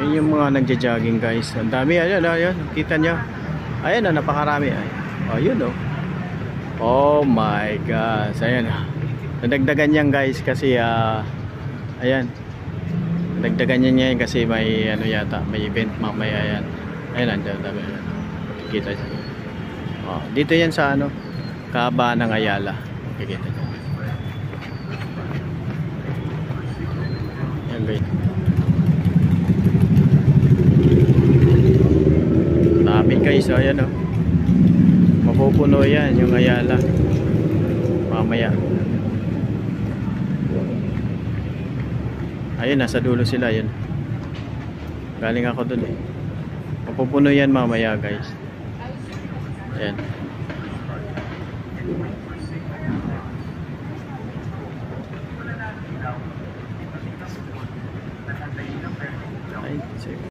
Yun yung mga nagja-jogging guys. Ang dami, ayun, ayun, kita nyo. Ayan na, napakarami. Ayun oh. Oh my gosh. Ayan. Nadagdagan yan guys kasi ayan. Nadagdagan yan kasi may ano yata, may event mamaya yan. Ayan, nandiyan dami. Kikita nyo. Oh, dito yan sa ano, Kaaba ng Ayala. Kikita nyo. Ayan guys. Dami guys, ayan oh. Mapupuno yan yung Ayala mamaya. Ayun, nasa dulo sila yun. Galing ako dun eh. Mapupuno yan mamaya guys. Ayan. Ay, sige.